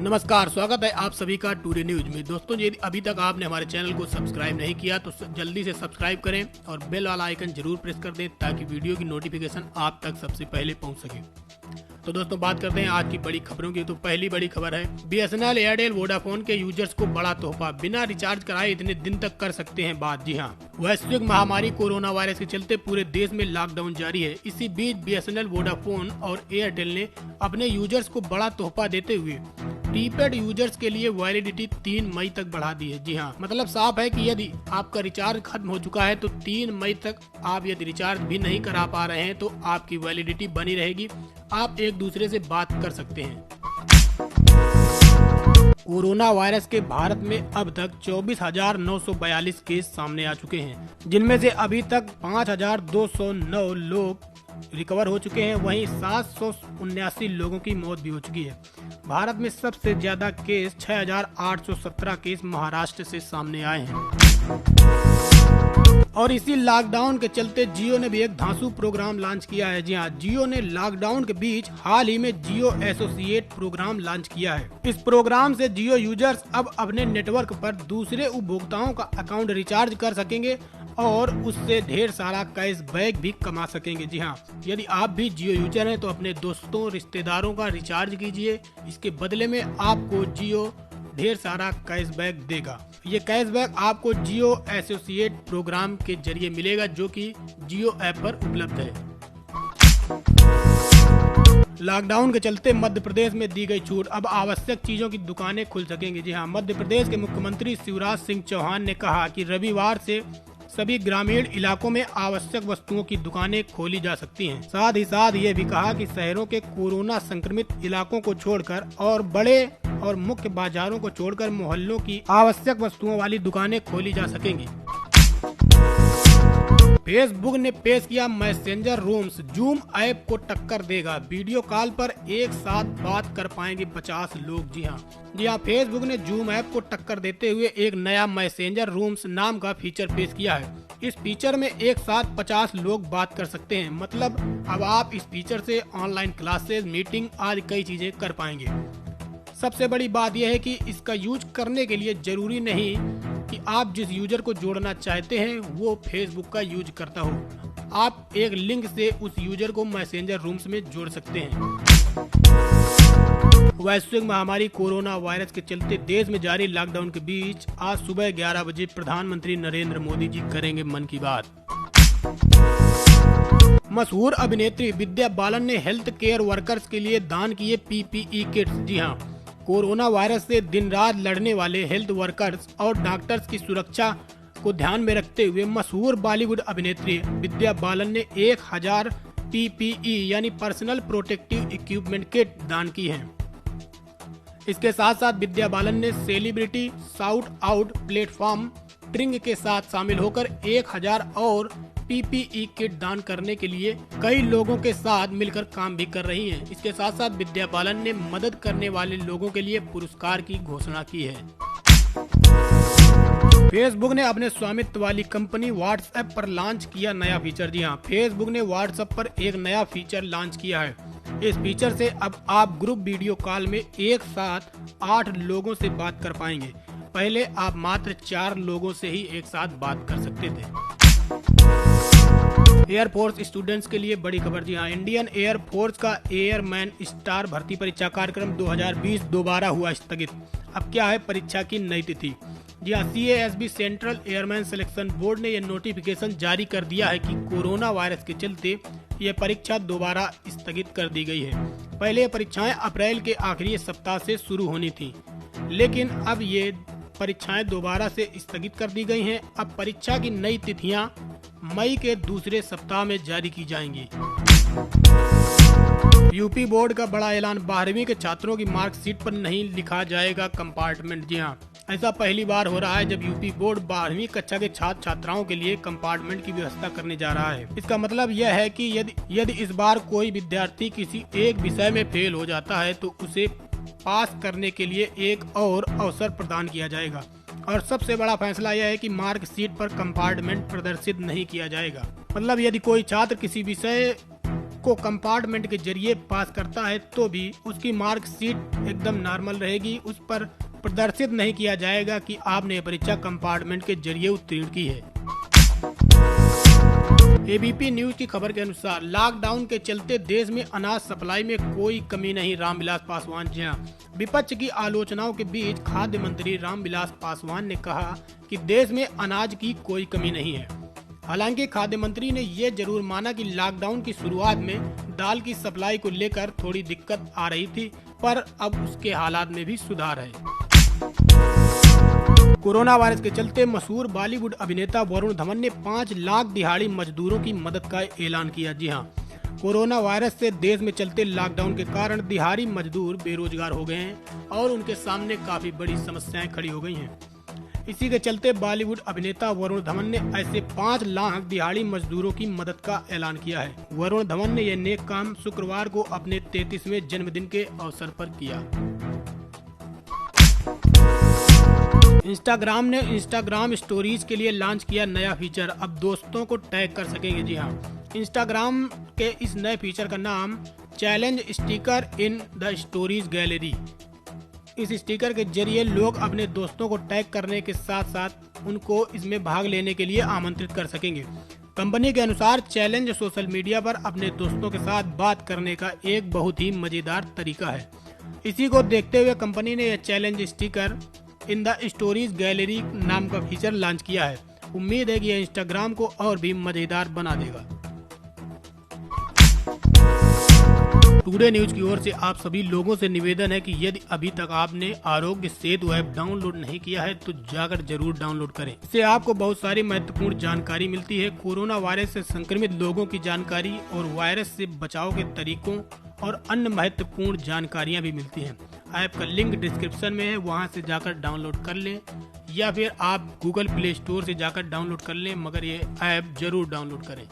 नमस्कार, स्वागत है आप सभी का टुडे न्यूज में। दोस्तों, यदि अभी तक आपने हमारे चैनल को सब्सक्राइब नहीं किया तो जल्दी से सब्सक्राइब करें और बेल वाला आइकन जरूर प्रेस कर दें ताकि वीडियो की नोटिफिकेशन आप तक सबसे पहले पहुंच सके। तो दोस्तों, बात करते हैं आज की बड़ी खबरों की। तो पहली बड़ी खबर है बीएसएनएल, एयरटेल, वोडाफोन के यूजर्स को बड़ा तोहफा, बिना रिचार्ज कराए इतने दिन तक कर सकते हैं बात। जी हाँ, वैश्विक महामारी कोरोना वायरस के चलते पूरे देश में लॉकडाउन जारी है। इसी बीच बीएसएनएल, वोडाफोन और एयरटेल ने अपने यूजर्स को बड़ा तोहफा देते हुए प्रीपेड यूजर्स के लिए वैलिडिटी 3 मई तक बढ़ा दी है। जी हाँ, मतलब साफ है कि यदि आपका रिचार्ज खत्म हो चुका है तो 3 मई तक आप यदि रिचार्ज भी नहीं करा पा रहे हैं तो आपकी वैलिडिटी बनी रहेगी, आप एक दूसरे से बात कर सकते हैं। कोरोना वायरस के भारत में अब तक 24,942 केस सामने आ चुके हैं, जिनमें से अभी तक 5,209 लोग रिकवर हो चुके हैं। वहीं 779 लोगों की मौत भी हो चुकी है। भारत में सबसे ज्यादा केस 6,817 केस महाराष्ट्र से सामने आए हैं। और इसी लॉकडाउन के चलते जियो ने भी एक धांसू प्रोग्राम लॉन्च किया है। जी हाँ, जियो ने लॉकडाउन के बीच हाल ही में जियो एसोसिएट प्रोग्राम लॉन्च किया है। इस प्रोग्राम से जियो यूजर्स अब अपने नेटवर्क पर दूसरे उपभोक्ताओं का अकाउंट रिचार्ज कर सकेंगे और उससे ढेर सारा कैशबैक भी कमा सकेंगे। जी हाँ, यदि आप भी जियो यूजर हैं तो अपने दोस्तों रिश्तेदारों का रिचार्ज कीजिए, इसके बदले में आपको जियो ढेर सारा कैशबैक देगा। ये कैशबैक आपको जियो एसोसिएट प्रोग्राम के जरिए मिलेगा, जो कि जियो ऐप पर उपलब्ध है। लॉकडाउन के चलते मध्य प्रदेश में दी गई छूट, अब आवश्यक चीजों की दुकानें खुल सकेंगी। जी हाँ, मध्य प्रदेश के मुख्यमंत्री शिवराज सिंह चौहान ने कहा कि रविवार से सभी ग्रामीण इलाकों में आवश्यक वस्तुओं की दुकानें खोली जा सकती हैं। साथ ही साथ ये भी कहा कि शहरों के कोरोना संक्रमित इलाकों को छोड़कर और बड़े और मुख्य बाजारों को छोड़कर मोहल्लों की आवश्यक वस्तुओं वाली दुकानें खोली जा सकेंगी। फेसबुक ने पेश किया मैसेंजर रूम्स, जूम ऐप को टक्कर देगा। वीडियो कॉल पर एक साथ बात कर पाएंगे 50 लोग। जी हाँ, फेसबुक ने जूम ऐप को टक्कर देते हुए एक नया मैसेंजर रूम्स नाम का फीचर पेश किया है। इस फीचर में एक साथ 50 लोग बात कर सकते हैं। मतलब अब आप इस फीचर से ऑनलाइन क्लासेस, मीटिंग आदि कई चीजें कर पाएंगे। सबसे बड़ी बात यह है कि इसका यूज करने के लिए जरूरी नहीं कि आप जिस यूजर को जोड़ना चाहते हैं वो फेसबुक का यूज करता हो। आप एक लिंक से उस यूजर को मैसेंजर रूम्स में जोड़ सकते हैं। वैश्विक महामारी कोरोना वायरस के चलते देश में जारी लॉकडाउन के बीच आज सुबह 11 बजे प्रधानमंत्री नरेंद्र मोदी जी करेंगे मन की बात। मशहूर अभिनेत्री विद्या बालन ने हेल्थ केयर वर्कर्स के लिए दान किए पीपीई किट्स। जी हाँ, कोरोना वायरस से दिन रात लड़ने वाले हेल्थ वर्कर्स और डॉक्टर्स की सुरक्षा को ध्यान में रखते हुए मशहूर बॉलीवुड अभिनेत्री विद्या बालन ने 1000 पीपीई यानी पर्सनल प्रोटेक्टिव इक्विपमेंट किट दान की है। इसके साथ साथ विद्या बालन ने सेलिब्रिटी शाउट आउट प्लेटफॉर्म ट्रिंग के साथ शामिल होकर 1000 और पीपीई किट दान करने के लिए कई लोगों के साथ मिलकर काम भी कर रही हैं। इसके साथ साथ विद्या बालन ने मदद करने वाले लोगों के लिए पुरस्कार की घोषणा की है। फेसबुक ने अपने स्वामित्व वाली कंपनी व्हाट्सएप पर लॉन्च किया नया फीचर। जी हाँ, फेसबुक ने व्हाट्सएप पर एक नया फीचर लॉन्च किया है। इस फीचर से अब आप ग्रुप वीडियो कॉल में एक साथ 8 लोगों से बात कर पाएंगे। पहले आप मात्र 4 लोगों से ही एक साथ बात कर सकते थे। एयरफोर्स स्टूडेंट्स के लिए बड़ी खबर। जी हाँ, इंडियन एयरफोर्स का एयरमैन स्टार भर्ती परीक्षा कार्यक्रम 2020 दोबारा हुआ स्थगित। अब क्या है परीक्षा की नई तिथि? जी हाँ, CASB central airman selection board ने यह नोटिफिकेशन जारी कर दिया है कि कोरोना वायरस के चलते यह परीक्षा दोबारा स्थगित कर दी गई है। पहले ये परीक्षाएं अप्रैल के आखिरी सप्ताह से शुरू होनी थी, लेकिन अब ये परीक्षाएं दोबारा से स्थगित कर दी गई हैं। अब परीक्षा की नई तिथियां मई के दूसरे सप्ताह में जारी की जाएंगी। यूपी बोर्ड का बड़ा ऐलान, 12वीं के छात्रों की मार्कशीट पर नहीं लिखा जाएगा कंपार्टमेंट। जी हाँ, ऐसा पहली बार हो रहा है जब यूपी बोर्ड 12वीं कक्षा के छात्र छात्राओं के लिए कंपार्टमेंट की व्यवस्था करने जा रहा है। इसका मतलब यह है कि यदि इस बार कोई विद्यार्थी किसी एक विषय में फेल हो जाता है तो उसे पास करने के लिए एक और अवसर प्रदान किया जाएगा। और सबसे बड़ा फैसला यह है कि मार्कशीट पर कंपार्टमेंट प्रदर्शित नहीं किया जाएगा। मतलब यदि कोई छात्र किसी विषय को कंपार्टमेंट के जरिए पास करता है तो भी उसकी मार्कशीट एकदम नॉर्मल रहेगी। उस पर प्रदर्शित नहीं किया जाएगा कि आपने परीक्षा कंपार्टमेंट के जरिए उत्तीर्ण की है। एबीपी न्यूज की खबर के अनुसार लॉकडाउन के चलते देश में अनाज सप्लाई में कोई कमी नहीं, रामविलास पासवान। जी हां, विपक्ष की आलोचनाओं के बीच खाद्य मंत्री रामविलास पासवान ने कहा कि देश में अनाज की कोई कमी नहीं है। हालांकि खाद्य मंत्री ने ये जरूर माना कि लॉकडाउन की शुरुआत में दाल की सप्लाई को लेकर थोड़ी दिक्कत आ रही थी, पर अब उसके हालात में भी सुधार है। कोरोना वायरस के चलते मशहूर बॉलीवुड अभिनेता वरुण धवन ने 5 लाख दिहाड़ी मजदूरों की मदद का ऐलान किया। जी हां, कोरोना वायरस से देश में चलते लॉकडाउन के कारण दिहाड़ी मजदूर बेरोजगार हो गए हैं और उनके सामने काफी बड़ी समस्याएं खड़ी हो गई हैं। इसी के चलते बॉलीवुड अभिनेता वरुण धवन ने ऐसे 5 लाख दिहाड़ी मजदूरों की मदद का ऐलान किया है। वरुण धवन ने यह नेक काम शुक्रवार को अपने 33वें जन्मदिन के अवसर पर किया। इंस्टाग्राम ने इंस्टाग्राम स्टोरीज के लिए लॉन्च किया नया फीचर, अब दोस्तों को टैग कर सकेंगे। जी हां, इंस्टाग्राम के इस नए फीचर का नाम challenge sticker in the stories gallery. इस स्टिकर के जरिए लोग अपने दोस्तों को टैग करने के साथ साथ उनको इसमें भाग लेने के लिए आमंत्रित कर सकेंगे। कंपनी के अनुसार चैलेंज सोशल मीडिया पर अपने दोस्तों के साथ बात करने का एक बहुत ही मजेदार तरीका है। इसी को देखते हुए कंपनी ने यह challenge sticker in the stories gallery नाम का फीचर लॉन्च किया है। उम्मीद है कि यह इंस्टाग्राम को और भी मजेदार बना देगा। टुडे न्यूज की ओर से आप सभी लोगों से निवेदन है कि यदि अभी तक आपने आरोग्य सेतु ऐप डाउनलोड नहीं किया है तो जाकर जरूर डाउनलोड करें। इससे आपको बहुत सारी महत्वपूर्ण जानकारी मिलती है। कोरोना वायरस से संक्रमित लोगों की जानकारी और वायरस से बचाव के तरीकों और अन्य महत्वपूर्ण जानकारियां भी मिलती हैं। ऐप का लिंक डिस्क्रिप्शन में है, वहां से जाकर डाउनलोड कर लें या फिर आप गूगल प्ले स्टोर से जाकर डाउनलोड कर लें, मगर ये ऐप जरूर डाउनलोड करें।